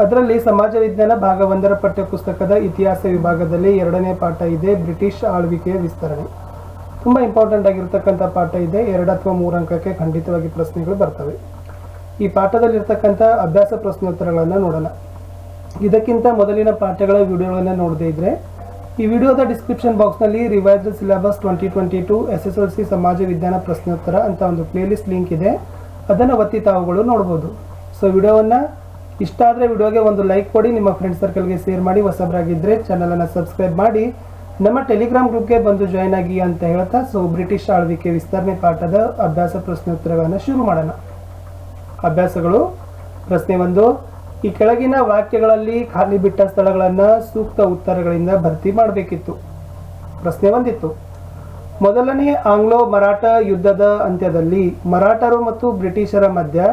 ಅದರಲ್ಲಿ ಸಮಾಜ ವಿಜ್ಞಾನ ಭಾಗ 1ರ ಪಠ್ಯಪುಸ್ತಕದ ಇತಿಹಾಸ ವಿಭಾಗದಲ್ಲಿ 2ನೇ ಪಾಠ ಇದೆ, ಬ್ರಿಟಿಷ್ ಆಳ್ವಿಕೆಯ ವಿಸ್ತರಣೆ. ತುಂಬ ಇಂಪಾರ್ಟೆಂಟ್ ಆಗಿರ್ತಕ್ಕಂಥ ಪಾಠ ಇದೆ. 2 ಅಥವಾ 3 ಅಂಕಕ್ಕೆ ಖಂಡಿತವಾಗಿ ಪ್ರಶ್ನೆಗಳು ಬರ್ತವೆ. ಈ ಪಾಠದಲ್ಲಿರ್ತಕ್ಕಂಥ ಅಭ್ಯಾಸ ಪ್ರಶ್ನೋತ್ತರಗಳನ್ನು ನೋಡೋಣ. ಇದಕ್ಕಿಂತ ಮೊದಲಿನ ಪಾಠಗಳ ವಿಡಿಯೋಗಳನ್ನು ನೋಡದೇ ಇದ್ದರೆ ಈ ವಿಡಿಯೋದ ಡಿಸ್ಕ್ರಿಪ್ಷನ್ ಬಾಕ್ಸ್ನಲ್ಲಿ ರಿವೈಸ್ಡ್ ಸಿಲೆಬಸ್ 2022 SSLC ಸಮಾಜ ವಿಜ್ಞಾನ ಪ್ರಶ್ನೋತ್ತರ ಅಂತ ಒಂದು ಪ್ಲೇಲಿಸ್ಟ್ ಲಿಂಕ್ ಇದೆ. ಅದನ್ನು ಒತ್ತಿ ತಾವುಗಳು ನೋಡ್ಬೋದು. ಸೊ ವಿಡಿಯೋವನ್ನು ಇಷ್ಟ ಆದರೆ ವಿಡಿಯೋಗೆ ಒಂದು ಲೈಕ್ ಕೊಡಿ, ನಿಮ್ಮ ಫ್ರೆಂಡ್ ಸರ್ಕಲ್ಗೆ ಶೇರ್ ಮಾಡಿ, ಹೊಸಬರಾಗಿದ್ದರೆ ಚಾನಲನ್ನು ಸಬ್ಸ್ಕ್ರೈಬ್ ಮಾಡಿ ನಮ್ಮ ಟೆಲಿಗ್ರಾಮ್ ಗ್ರೂಪ್ಗೆ ಬಂದು ಜಾಯ್ನ್ ಆಗಿ ಅಂತ ಹೇಳ್ತಾ ಸೊ ಬ್ರಿಟಿಷ್ ಆಳ್ವಿಕೆ ವಿಸ್ತರಣೆ ಪಾಠದ ಅಭ್ಯಾಸ ಪ್ರಶ್ನೋತ್ತರಗಳನ್ನು ಶುರು ಮಾಡೋಣ. ಅಭ್ಯಾಸಗಳು. ಪ್ರಶ್ನೆ 1, ಈ ಕೆಳಗಿನ ವಾಕ್ಯಗಳಲ್ಲಿ ಖಾಲಿ ಬಿಟ್ಟ ಸ್ಥಳಗಳನ್ನು ಸೂಕ್ತ ಉತ್ತರಗಳಿಂದ ಭರ್ತಿ ಮಾಡಬೇಕಿತ್ತು. ಪ್ರಶ್ನೆ 1 ಇತ್ತು, ಮೊದಲನೇ ಆಂಗ್ಲೋ ಮರಾಠ ಯುದ್ಧದ ಅಂತ್ಯದಲ್ಲಿ ಮರಾಠರು ಮತ್ತು ಬ್ರಿಟಿಷರ ಮಧ್ಯ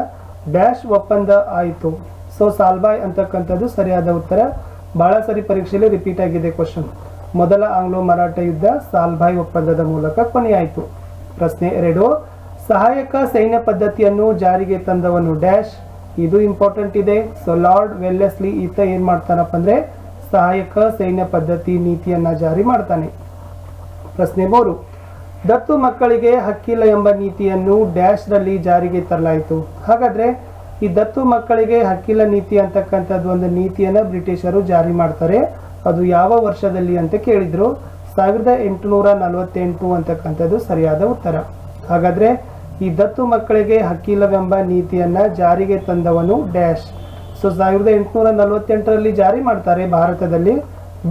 ಡ್ಯಾಶ್ ಒಪ್ಪಂದ ಆಯಿತು. ಸೊ ಸಾಲ್ಬಾಯ್ ಅಂತಕ್ಕಂಥದ್ದು ಸರಿಯಾದ ಉತ್ತರ. ಬಹಳ ಸರಿ ಪರೀಕ್ಷೆಯಲ್ಲಿ ರಿಪೀಟ್ ಆಗಿದೆ ಕ್ವಶನ್. ಮೊದಲ ಆಂಗ್ಲೋ ಮರಾಠ ಯುದ್ಧ ಸಾಲ್ಬಾಯ್ ಒಪ್ಪಂದದ ಮೂಲಕ ಕೊನೆಯಾಯಿತು. ಪ್ರಶ್ನೆ 2, ಸಹಾಯಕ ಸೈನ್ಯ ಪದ್ಧತಿಯನ್ನು ಜಾರಿಗೆ ತಂದವನು ಡ್ಯಾಶ್. ಇದು ಇಂಪಾರ್ಟೆಂಟ್ ಇದೆ. ಸೊ ಲಾರ್ಡ್ ವೆಲ್ಲೆಸ್ಲಿ ಈತ ಏನು ಮಾಡ್ತಾನಪ್ಪ ಅಂದರೆ ಸಹಾಯಕ ಸೈನ್ಯ ಪದ್ಧತಿ ನೀತಿಯನ್ನು ಜಾರಿ ಮಾಡ್ತಾನೆ. ಪ್ರಶ್ನೆ 3, ದತ್ತು ಮಕ್ಕಳಿಗೆ ಹಕ್ಕಿಲ್ಲ ಎಂಬ ನೀತಿಯನ್ನು ಡ್ಯಾಶ್ರಲ್ಲಿ ಜಾರಿಗೆ ತರಲಾಯಿತು. ಹಾಗಾದರೆ ಈ ದತ್ತು ಮಕ್ಕಳಿಗೆ ಹಕ್ಕಿಲ್ಲ ನೀತಿ ಅಂತಕ್ಕಂಥದ್ದು ಒಂದು ನೀತಿಯನ್ನು ಬ್ರಿಟಿಷರು ಜಾರಿ ಮಾಡ್ತಾರೆ. ಅದು ಯಾವ ವರ್ಷದಲ್ಲಿ ಅಂತ ಕೇಳಿದ್ರು. 1848 ಅಂತಕ್ಕಂಥದ್ದು ಸರಿಯಾದ ಉತ್ತರ. ಹಾಗಾದರೆ ಈ ದತ್ತು ಮಕ್ಕಳಿಗೆ ಹಕ್ಕಿಲ್ಲವೆಂಬ ನೀತಿಯನ್ನು ಜಾರಿಗೆ ತಂದವನು ಡ್ಯಾಶ್. ಸೊ 1848ರಲ್ಲಿ ಜಾರಿ ಮಾಡ್ತಾರೆ ಭಾರತದಲ್ಲಿ.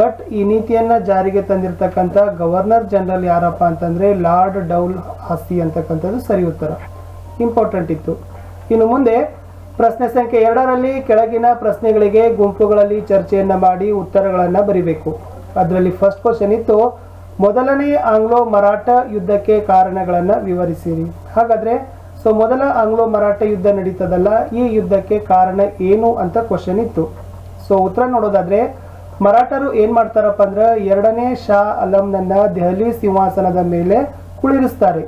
ಬಟ್ ಈ ನೀತಿಯನ್ನು ಜಾರಿಗೆ ತಂದಿರತಕ್ಕಂಥ ಗವರ್ನರ್ ಜನರಲ್ ಯಾರಪ್ಪ ಅಂತಂದರೆ ಲಾರ್ಡ್ ಡೌಲ್ ಹಾಸಿ ಅಂತಕ್ಕಂಥದ್ದು ಸರಿ ಉತ್ತರ. ಇಂಪಾರ್ಟೆಂಟ್ ಇತ್ತು. ಇನ್ನು ಮುಂದೆ ಪ್ರಶ್ನೆ ಸಂಖ್ಯೆ 2ರಲ್ಲಿ ಕೆಳಗಿನ ಪ್ರಶ್ನೆಗಳಿಗೆ ಗುಂಪುಗಳಲ್ಲಿ ಚರ್ಚೆಯನ್ನು ಮಾಡಿ ಉತ್ತರಗಳನ್ನು ಬರಿಬೇಕು. ಅದರಲ್ಲಿ ಫಸ್ಟ್ ಕ್ವಶನ್ ಇತ್ತು, ಮೊದಲನೇ ಆಂಗ್ಲೋ ಮರಾಠ ಯುದ್ಧಕ್ಕೆ ಕಾರಣಗಳನ್ನು ವಿವರಿಸಿರಿ. ಹಾಗಾದರೆ ಸೊ ಮೊದಲ ಆಂಗ್ಲೋ ಮರಾಠ ಯುದ್ಧ ನಡೀತದಲ್ಲ, ಈ ಯುದ್ಧಕ್ಕೆ ಕಾರಣ ಏನು ಅಂತ ಕ್ವಶನ್ ಇತ್ತು. ಸೊ ಉತ್ತರ ನೋಡೋದಾದ್ರೆ ಮರಾಠರು ಏನು ಮಾಡ್ತಾರಪ್ಪ ಅಂದ್ರೆ 2ನೇ ಶಾ ಆಲಂನನ್ನ ದೆಹಲಿ ಸಿಂಹಾಸನದ ಮೇಲೆ ಕುಳ್ಳಿರಿಸ್ತಾರೆ.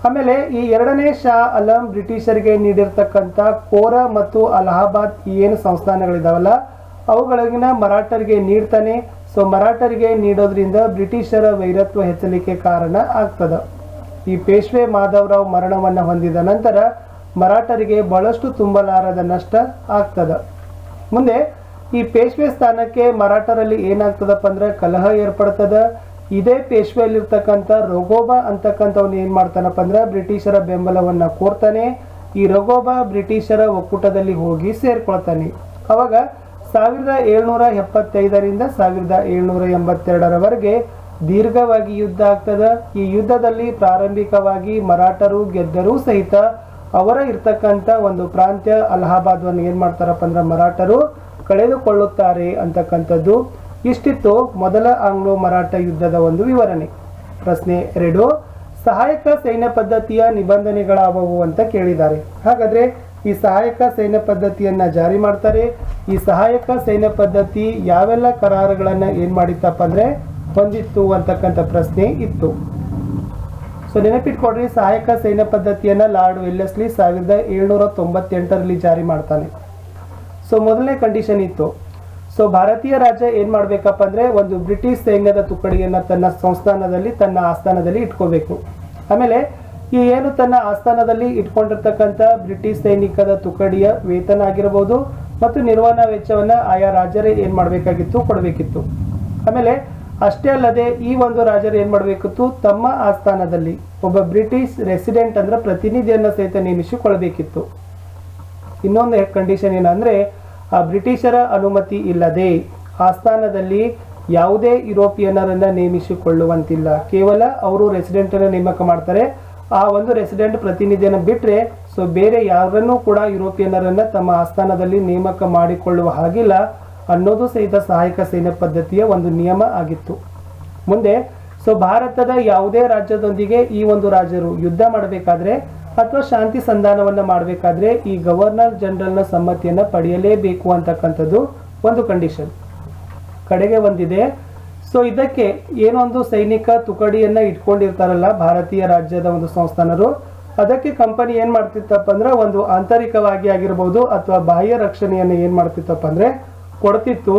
ಆಮೇಲೆ ಈ 2ನೇ ಶಾ ಆಲಂ ಬ್ರಿಟಿಷರಿಗೆ ನೀಡಿರ್ತಕ್ಕಂಥ ಕೋರ ಮತ್ತು ಅಲಹಾಬಾದ್ ಏನು ಸಂಸ್ಥಾನಗಳಿದಾವಲ್ಲ ಅವುಗಳಿಗಿನ ಮರಾಠರಿಗೆ ನೀಡ್ತಾನೆ. ಸೊ ಮರಾಠರಿಗೆ ನೀಡೋದ್ರಿಂದ ಬ್ರಿಟಿಷರ ವೈರತ್ವ ಹೆಚ್ಚಲಿಕ್ಕೆ ಕಾರಣ ಆಗ್ತದೆ. ಈ ಪೇಶ್ವೆ ಮಾಧವರಾವ್ ಮರಣವನ್ನು ಹೊಂದಿದ ನಂತರ ಮರಾಠರಿಗೆ ಬಹಳಷ್ಟು ತುಂಬಲಾರದ ನಷ್ಟ ಆಗ್ತದೆ. ಮುಂದೆ ಈ ಪೇಶ್ವೆ ಸ್ಥಾನಕ್ಕೆ ಮರಾಠರಲ್ಲಿ ಏನಾಗ್ತದಪ್ಪ ಅಂದ್ರೆ ಕಲಹ ಏರ್ಪಡ್ತದ. ಇದೇ ಪೇಶ್ವೆಯಲ್ಲಿರ್ತಕ್ಕಂಥ ರಘೋಬಾ ಅಂತಕ್ಕಂಥವ್ನು ಏನು ಮಾಡ್ತಾನಪ್ಪ ಅಂದ್ರೆ ಬ್ರಿಟಿಷರ ಬೆಂಬಲವನ್ನು ಕೋರ್ತಾನೆ. ಈ ರಘೋಬಾ ಬ್ರಿಟಿಷರ ಒಕ್ಕೂಟದಲ್ಲಿ ಹೋಗಿ ಸೇರ್ಕೊಳ್ತಾನೆ. ಅವಾಗ 1775ರಿಂದ 1782ರವರೆಗೆ ದೀರ್ಘವಾಗಿ ಯುದ್ಧ ಆಗ್ತದೆ. ಈ ಯುದ್ಧದಲ್ಲಿ ಪ್ರಾರಂಭಿಕವಾಗಿ ಮರಾಠರು ಗೆದ್ದರೂ ಸಹಿತ ಅವರ ಇರ್ತಕ್ಕಂಥ ಒಂದು ಪ್ರಾಂತ್ಯ ಅಲಹಾಬಾದ್ವನ್ನು ಏನು ಮಾಡ್ತಾರಪ್ಪ ಅಂದ್ರೆ ಮರಾಠರು ಕಳೆದುಕೊಳ್ಳುತ್ತಾರೆ ಅಂತಕ್ಕಂಥದ್ದು. ಇಷ್ಟಿತ್ತು ಮೊದಲ ಆಂಗ್ಲೋ ಮರಾಠ ಯುದ್ಧದ ಒಂದು ವಿವರಣೆ. ಪ್ರಶ್ನೆ 2, ಸಹಾಯಕ ಸೈನ್ಯ ಪದ್ಧತಿಯ ನಿಬಂಧನೆಗಳಾವವು ಅಂತ ಕೇಳಿದ್ದಾರೆ. ಹಾಗಾದರೆ ಈ ಸಹಾಯಕ ಸೈನ್ಯ ಪದ್ಧತಿಯನ್ನು ಜಾರಿ ಮಾಡ್ತಾರೆ. ಈ ಸಹಾಯಕ ಸೈನ್ಯ ಪದ್ಧತಿ ಯಾವೆಲ್ಲ ಕರಾರುಗಳನ್ನು ಏನು ಮಾಡಿತ್ತಪ್ಪ ಅಂದರೆ ಹೊಂದಿತ್ತು ಅಂತಕ್ಕಂಥ ಪ್ರಶ್ನೆ ಇತ್ತು. ಸೊ ನೆನಪಿಟ್ಕೊಡ್ರಿ, ಸಹಾಯಕ ಸೈನ್ಯ ಪದ್ಧತಿಯನ್ನು ಲಾರ್ಡ್ ವೆಲ್ಲೆಸ್ಲಿ 1798ರಲ್ಲಿ ಜಾರಿ ಮಾಡ್ತಾನೆ. ಸೊ ಮೊದಲನೇ ಕಂಡೀಷನ್ ಇತ್ತು. ಸೊ ಭಾರತೀಯ ರಾಜ್ಯ ಏನು ಮಾಡಬೇಕಪ್ಪ ಅಂದರೆ ಒಂದು ಬ್ರಿಟಿಷ್ ಸೈನ್ಯದ ತುಕಡಿಯನ್ನು ತನ್ನ ಸಂಸ್ಥಾನದಲ್ಲಿ ತನ್ನ ಆಸ್ಥಾನದಲ್ಲಿ ಇಟ್ಕೋಬೇಕು. ಆಮೇಲೆ ಈ ಏನು ತನ್ನ ಆಸ್ಥಾನದಲ್ಲಿ ಇಟ್ಕೊಂಡಿರ್ತಕ್ಕಂಥ ಬ್ರಿಟಿಷ್ ಸೈನಿಕದ ತುಕಡಿಯ ವೇತನ ಆಗಿರಬಹುದು ಮತ್ತು ನಿರ್ವಹಣಾ ವೆಚ್ಚವನ್ನು ಆಯಾ ರಾಜರೇ ಏನು ಮಾಡಬೇಕಾಗಿತ್ತು, ಕೊಡಬೇಕಿತ್ತು. ಆಮೇಲೆ ಅಷ್ಟೇ ಅಲ್ಲದೆ ಈ ಒಂದು ರಾಜರು ಏನು ಮಾಡಬೇಕಿತ್ತು, ತಮ್ಮ ಆಸ್ಥಾನದಲ್ಲಿ ಒಬ್ಬ ಬ್ರಿಟಿಷ್ ರೆಸಿಡೆಂಟ್ ಅಂದ್ರೆ ಪ್ರತಿನಿಧಿಯನ್ನು ಸಹಿತ ನೇಮಿಸಿಕೊಳ್ಳಬೇಕಿತ್ತು. ಇನ್ನೊಂದು ಕಂಡೀಷನ್ ಏನಂದರೆ ಆ ಬ್ರಿಟಿಷರ ಅನುಮತಿ ಇಲ್ಲದೆ ಆಸ್ಥಾನದಲ್ಲಿ ಯಾವುದೇ ಯುರೋಪಿಯನ್ನರನ್ನು ನೇಮಿಸಿಕೊಳ್ಳುವಂತಿಲ್ಲ. ಕೇವಲ ಅವರು ರೆಸಿಡೆಂಟನ್ನು ನೇಮಕ ಮಾಡ್ತಾರೆ. ಆ ಒಂದು ರೆಸಿಡೆಂಟ್ ಪ್ರತಿನಿಧಿಯನ್ನು ಬಿಟ್ಟರೆ ಸೊ ಬೇರೆ ಯಾರನ್ನೂ ಕೂಡ ಯುರೋಪಿಯನ್ನರನ್ನು ತಮ್ಮ ಆಸ್ಥಾನದಲ್ಲಿ ನೇಮಕ ಮಾಡಿಕೊಳ್ಳುವ ಹಾಗಿಲ್ಲ ಅನ್ನೋದು ಸಹಿತ ಸಹಾಯಕ ಸೈನ್ಯ ಪದ್ಧತಿಯ ಒಂದು ನಿಯಮ ಆಗಿತ್ತು. ಮುಂದೆ ಸೊ ಭಾರತದ ಯಾವುದೇ ರಾಜ್ಯದೊಂದಿಗೆ ಈ ಒಂದು ರಾಜರು ಯುದ್ಧ ಮಾಡಬೇಕಾದ್ರೆ ಅಥವಾ ಶಾಂತಿ ಸಂಧಾನವನ್ನು ಮಾಡಬೇಕಾದ್ರೆ ಈ ಗವರ್ನರ್ ಜನರಲ್ನ ಸಮ್ಮತಿಯನ್ನು ಪಡೆಯಲೇಬೇಕು ಅಂತಕ್ಕಂಥದ್ದು ಒಂದು ಕಂಡೀಷನ್. ಕಡೆಗೆ ಒಂದಿದೆ. ಸೊ ಇದಕ್ಕೆ ಏನೊಂದು ಸೈನಿಕ ತುಕಡಿಯನ್ನು ಇಟ್ಕೊಂಡಿರ್ತಾರಲ್ಲ ಭಾರತೀಯ ರಾಜ್ಯದ ಒಂದು ಸಂಸ್ಥಾನರು, ಅದಕ್ಕೆ ಕಂಪನಿ ಏನು ಮಾಡ್ತಿತ್ತಪ್ಪ ಅಂದ್ರೆ ಒಂದು ಆಂತರಿಕವಾಗಿ ಆಗಿರ್ಬೋದು ಅಥವಾ ಬಾಹ್ಯ ರಕ್ಷಣೆಯನ್ನು ಏನು ಮಾಡ್ತಿತ್ತಪ್ಪ ಅಂದರೆ ಕೊಡ್ತಿತ್ತು.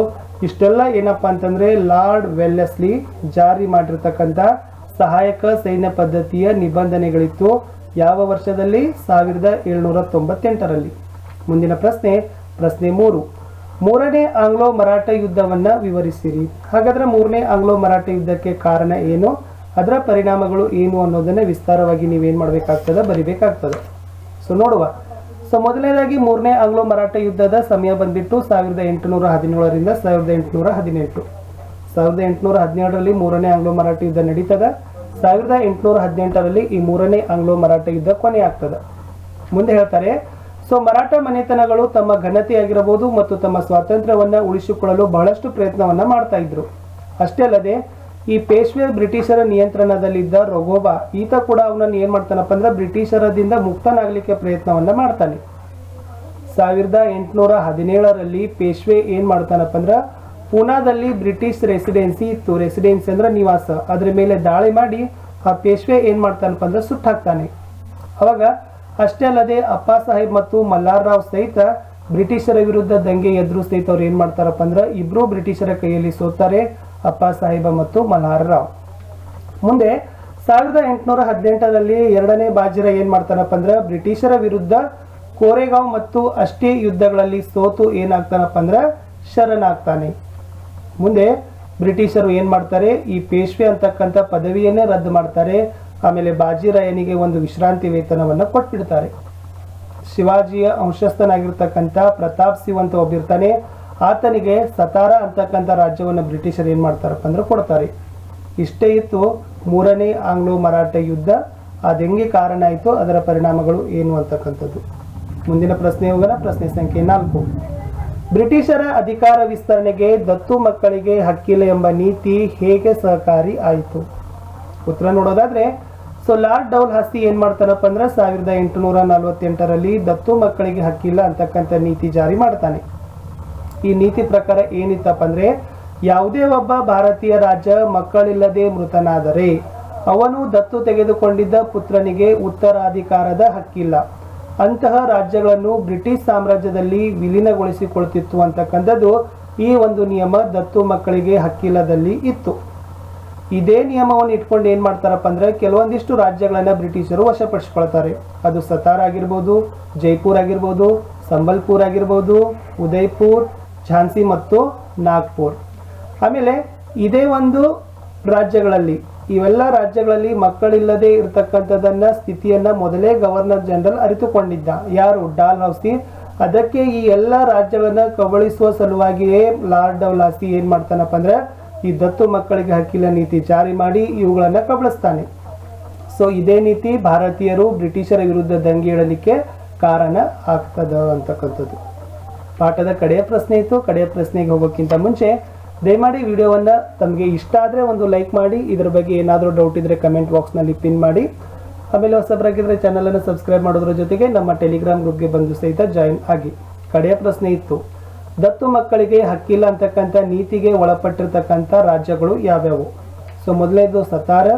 ಇಷ್ಟೆಲ್ಲ ಏನಪ್ಪ ಅಂತಂದರೆ ಲಾರ್ಡ್ ವೆಲ್ಲೆಸ್ಲಿ ಜಾರಿ ಮಾಡಿರ್ತಕ್ಕಂಥ ಸಹಾಯಕ ಸೈನ್ಯ ಪದ್ಧತಿಯ ನಿಬಂಧನೆಗಳಿತ್ತು. ಯಾವ ವರ್ಷದಲ್ಲಿ? 1798ರಲ್ಲಿ. ಮುಂದಿನ ಪ್ರಶ್ನೆ 3. ಮೂರನೇ ಆಂಗ್ಲೋ ಮರಾಠ ಯುದ್ಧವನ್ನು ವಿವರಿಸಿರಿ. ಹಾಗಾದರೆ ಮೂರನೇ ಆಂಗ್ಲೋ ಮರಾಠ ಯುದ್ಧಕ್ಕೆ ಕಾರಣ ಏನು, ಅದರ ಪರಿಣಾಮಗಳು ಏನು ಅನ್ನೋದನ್ನು ವಿಸ್ತಾರವಾಗಿ ನೀವೇನು ಮಾಡಬೇಕಾಗ್ತದೆ, ಬರಿಬೇಕಾಗ್ತದೆ. ಸೊ ನೋಡುವ. ಸೊ ಮೊದಲನೇದಾಗಿ ಮೂರನೇ ಆಂಗ್ಲೋ ಮರಾಠ ಯುದ್ಧದ ಸಮಯ ಬಂದ್ಬಿಟ್ಟು 1817ರಿಂದ 1818. 1817ರಲ್ಲಿ ಮೂರನೇ ಆಂಗ್ಲೋ ಮರಾಠ ಯುದ್ಧ ನಡೀತದ. 1818ರಲ್ಲಿ ಈ ಮೂರನೇ ಆಂಗ್ಲೋ ಮರಾಠ ಯುದ್ಧ ಕೊನೆ ಆಗ್ತದೆ. ಮುಂದೆ ಹೇಳ್ತಾರೆ, ಸೊ ಮರಾಠ ಮನೆತನಗಳು ತಮ್ಮ ಘನತೆಯಾಗಿರಬಹುದು ಮತ್ತು ತಮ್ಮ ಸ್ವಾತಂತ್ರ್ಯವನ್ನು ಉಳಿಸಿಕೊಳ್ಳಲು ಬಹಳಷ್ಟು ಪ್ರಯತ್ನವನ್ನ ಮಾಡ್ತಾ ಇದ್ರು. ಅಷ್ಟೇ ಅಲ್ಲದೆ ಈ ಪೇಶ್ವೆ ಬ್ರಿಟಿಷರ ನಿಯಂತ್ರಣದಲ್ಲಿದ್ದ ರಘೋಬ, ಈತ ಕೂಡ ಅವನನ್ನು ಏನ್ ಮಾಡ್ತಾನಪ್ಪ ಅಂದ್ರೆ ಬ್ರಿಟಿಷರದಿಂದ ಮುಕ್ತನಾಗಲಿಕ್ಕೆ ಪ್ರಯತ್ನವನ್ನ ಮಾಡ್ತಾನೆ. 1817ರಲ್ಲಿ ಪೇಶ್ವೆ ಏನ್ ಮಾಡ್ತಾನಪ್ಪ ಅಂದ್ರೆ ಪೂನಾದಲ್ಲಿ ಬ್ರಿಟಿಷ್ ರೆಸಿಡೆನ್ಸಿ ಇತ್ತು. ರೆಸಿಡೆನ್ಸಿ ಅಂದ್ರೆ ನಿವಾಸ, ಅದ್ರ ಮೇಲೆ ದಾಳಿ ಮಾಡಿ ಆ ಪೇಶ್ವೆ ಏನ್ ಮಾಡ್ತಾನಪ್ಪ ಅಂದ್ರೆ ಸುಟ್ಟಾಕ್ತಾನೆ. ಅವಾಗ ಅಷ್ಟೇ ಅಲ್ಲದೆ ಅಪ್ಪ ಸಾಹೇಬ್ ಮತ್ತು ಮಲ್ಹಾರ್ ರಾವ್ ಸಹಿತ ಬ್ರಿಟಿಷರ ವಿರುದ್ಧ ದಂಗೆ ಎದುರು ಸಹಿತ ಅವ್ರು ಏನ್ ಮಾಡ್ತಾರಪ್ಪ ಅಂದ್ರೆ ಇಬ್ರು ಬ್ರಿಟಿಷರ ಕೈಯಲ್ಲಿ ಸೋತಾರೆ, ಅಪ್ಪ ಸಾಹೇಬ ಮತ್ತು ಮಲ್ಹಾರ್ ರಾವ್. ಮುಂದೆ 1818ರಲ್ಲಿ ಎರಡನೇ ಬಾಜಿರ ಏನ್ ಮಾಡ್ತಾನಪ್ಪ ಅಂದ್ರೆ ಬ್ರಿಟಿಷರ ವಿರುದ್ಧ ಕೋರೆಗಾಂವ್ ಮತ್ತು ಅಷ್ಟೇ ಯುದ್ಧಗಳಲ್ಲಿ ಸೋತು ಏನಾಗ್ತಾನಪ್ಪ ಅಂದ್ರೆ ಶರಣಾಗ್ತಾನೆ. ಮುಂದೆ ಬ್ರಿಟಿಷರು ಏನ್ ಮಾಡ್ತಾರೆ, ಈ ಪೇಶ್ವೆ ಅಂತಕ್ಕಂಥ ಪದವಿಯನ್ನೇ ರದ್ದು ಮಾಡ್ತಾರೆ. ಆಮೇಲೆ ಬಾಜಿರಾಯನಿಗೆ ಒಂದು ವಿಶ್ರಾಂತಿ ವೇತನವನ್ನು ಕೊಟ್ಬಿಡ್ತಾರೆ. ಶಿವಾಜಿಯ ಅಂಶಸ್ಥನಾಗಿರ್ತಕ್ಕಂಥ ಪ್ರತಾಪ್ ಸಿಂಗ್ ಅಂತ ಒಬ್ಬಿರ್ತಾನೆ, ಆತನಿಗೆ ಸತಾರ ಅಂತಕ್ಕಂಥ ರಾಜ್ಯವನ್ನು ಬ್ರಿಟಿಷರು ಏನ್ ಮಾಡ್ತಾರಪ್ಪ ಅಂದ್ರೆ ಕೊಡ್ತಾರೆ. ಇಷ್ಟೇ ಇತ್ತು ಮೂರನೇ ಆಂಗ್ಲೋ ಮರಾಠ ಯುದ್ಧ. ಅದೆಂಗೆ ಕಾರಣ ಆಯಿತು, ಅದರ ಪರಿಣಾಮಗಳು ಏನು ಅಂತಕ್ಕಂಥದ್ದು. ಮುಂದಿನ ಪ್ರಶ್ನೆ ಹೋಗೋಣ. ಪ್ರಶ್ನೆ ಸಂಖ್ಯೆ 4. ಬ್ರಿಟಿಷರ ಅಧಿಕಾರ ವಿಸ್ತರಣೆಗೆ ದತ್ತು ಮಕ್ಕಳಿಗೆ ಹಕ್ಕಿಲ್ಲ ಎಂಬ ನೀತಿ ಹೇಗೆ ಸಹಕಾರಿ ಆಯಿತು? ಉತ್ತರ ನೋಡೋದಾದ್ರೆ, ಸೊ ಲಾರ್ಡ್ ಡೌಲ್ಹಸಿ ಏನ್ ಮಾಡ್ತಾನಪ್ಪ ಅಂದ್ರೆ 1848ರಲ್ಲಿ ದತ್ತು ಮಕ್ಕಳಿಗೆ ಹಕ್ಕಿಲ್ಲ ಅಂತಕ್ಕಂಥ ನೀತಿ ಜಾರಿ ಮಾಡ್ತಾನೆ. ಈ ನೀತಿ ಪ್ರಕಾರ ಏನಿತ್ತಪ್ಪ ಅಂದ್ರೆ ಯಾವುದೇ ಒಬ್ಬ ಭಾರತೀಯ ರಾಜ ಮಕ್ಕಳಿಲ್ಲದೆ ಮೃತನಾದರೆ ಅವನು ದತ್ತು ತೆಗೆದುಕೊಂಡಿದ್ದ ಪುತ್ರನಿಗೆ ಉತ್ತರಾಧಿಕಾರದ ಹಕ್ಕಿಲ್ಲ. ಅಂತಹ ರಾಜ್ಯಗಳನ್ನು ಬ್ರಿಟಿಷ್ ಸಾಮ್ರಾಜ್ಯದಲ್ಲಿ ವಿಲೀನಗೊಳಿಸಿಕೊಳ್ತಿತ್ತು ಅಂತಕ್ಕಂಥದ್ದು ಈ ಒಂದು ನಿಯಮ ದತ್ತು ಮಕ್ಕಳಿಗೆ ಹಕ್ಕಿಲ್ಲದಲ್ಲಿ ಇತ್ತು. ಇದೇ ನಿಯಮವನ್ನು ಇಟ್ಕೊಂಡು ಏನ್ ಮಾಡ್ತಾರಪ್ಪ ಅಂದ್ರೆ ಕೆಲವೊಂದಿಷ್ಟು ರಾಜ್ಯಗಳನ್ನ ಬ್ರಿಟಿಷರು ವಶಪಡಿಸಿಕೊಳ್ತಾರೆ. ಅದು ಸತಾರ್ ಆಗಿರ್ಬೋದು, ಜೈಪುರ್ ಆಗಿರ್ಬೋದು, ಸಂಬಲ್ಪುರ್ ಆಗಿರ್ಬೋದು, ಉದಯ್ಪುರ್, ಝಾನ್ಸಿ ಮತ್ತು ನಾಗ್ಪುರ್. ಆಮೇಲೆ ಇದೇ ಒಂದು ರಾಜ್ಯಗಳಲ್ಲಿ, ಇವೆಲ್ಲ ರಾಜ್ಯಗಳಲ್ಲಿ ಮಕ್ಕಳಿಲ್ಲದೆ ಇರತಕ್ಕಂಥದನ್ನ ಸ್ಥಿತಿಯನ್ನ ಮೊದಲೇ ಗವರ್ನರ್ ಜನರಲ್ ಅರಿತುಕೊಂಡಿದ್ದ. ಯಾರು? ಡಾಲ್ಹೌಸಿ. ಅದಕ್ಕೆ ಈ ಎಲ್ಲ ರಾಜ್ಯಗಳನ್ನ ಕಬಳಿಸುವ ಸಲುವಾಗಿಯೇ ಲಾರ್ಡ್ ಡೌಲ್ಹಸಿ ಏನ್ ಮಾಡ್ತಾನಪ್ಪ ಅಂದ್ರೆ ಈ ದತ್ತು ಮಕ್ಕಳಿಗೆ ಹಕ್ಕಿಲ್ಲ ನೀತಿ ಜಾರಿ ಮಾಡಿ ಇವುಗಳನ್ನ ಕಬಳಿಸ್ತಾನೆ. ಸೊ ಇದೇ ನೀತಿ ಭಾರತೀಯರು ಬ್ರಿಟಿಷರ ವಿರುದ್ಧ ದಂಗೆ ಏಳಲಿಕ್ಕೆ ಕಾರಣ ಆಗ್ತದ ಅಂತಕ್ಕಂಥದ್ದು. ಪಾಠದ ಕಡೆಯ ಪ್ರಶ್ನೆ ಇತ್ತು. ಕಡೆಯ ಪ್ರಶ್ನೆಗೆ ಹೋಗೋಕ್ಕಿಂತ ಮುಂಚೆ ದಯಮಾಡಿ ವಿಡಿಯೋವನ್ನ ತಮಗೆ ಇಷ್ಟ ಆದರೆ ಒಂದು ಲೈಕ್ ಮಾಡಿ. ಇದರ ಬಗ್ಗೆ ಏನಾದರೂ ಡೌಟ್ ಇದ್ರೆ ಕಮೆಂಟ್ ಬಾಕ್ಸ್ನಲ್ಲಿ ಪಿನ್ ಮಾಡಿ. ಆಮೇಲೆ ಹೊಸಬರಾಗಿದ್ದರೆ ಚಾನಲನ್ನು ಸಬ್ಸ್ಕ್ರೈಬ್ ಮಾಡೋದ್ರ ಜೊತೆಗೆ ನಮ್ಮ ಟೆಲಿಗ್ರಾಮ್ ಗ್ರೂಪ್ಗೆ ಬಂದು ಸಹಿತ ಜಾಯಿನ್ ಆಗಿ. ಕಡೆಯ ಪ್ರಶ್ನೆ ಇತ್ತು, ದತ್ತು ಮಕ್ಕಳಿಗೆ ಹಕ್ಕಿಲ್ಲ ಅಂತಕ್ಕಂಥ ನೀತಿಗೆ ಒಳಪಟ್ಟಿರ್ತಕ್ಕಂಥ ರಾಜ್ಯಗಳು ಯಾವ್ಯಾವು? ಸೊ ಮೊದಲನೇದು ಸತಾರ,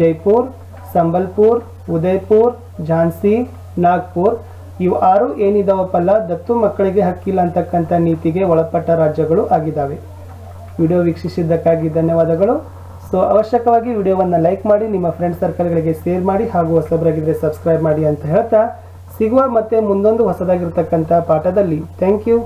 ಜೈಪುರ್, ಸಂಬಲ್ಪುರ್, ಉದಯ್ಪುರ್, ಝಾನ್ಸಿ, ನಾಗ್ಪುರ್. ಇವು 6 ಏನಿದಾವಪ್ಪಲ್ಲ ದತ್ತು ಮಕ್ಕಳಿಗೆ ಹಕ್ಕಿಲ್ಲ ಅಂತಕ್ಕಂಥ ನೀತಿಗೆ ಒಳಪಟ್ಟ ರಾಜ್ಯಗಳು ಆಗಿದ್ದಾವೆ. ವಿಡಿಯೋ ವೀಕ್ಷಿಸಿದ್ದಕ್ಕಾಗಿ ಧನ್ಯವಾದಗಳು. ಸೊ ಅವಶ್ಯಕವಾಗಿ ವಿಡಿಯೋವನ್ನು ಲೈಕ್ ಮಾಡಿ, ನಿಮ್ಮ ಫ್ರೆಂಡ್ ಸರ್ಕಲ್ಗಳಿಗೆ ಶೇರ್ ಮಾಡಿ, ಹಾಗೂ ಹೊಸಬರಾಗಿದ್ದರೆ ಸಬ್ಸ್ಕ್ರೈಬ್ ಮಾಡಿ ಅಂತ ಹೇಳ್ತಾ ಸಿಗುವ ಮತ್ತೆ ಮುಂದೊಂದು ಹೊಸದಾಗಿರ್ತಕ್ಕಂಥ ಪಾಠದಲ್ಲಿ. Thank you.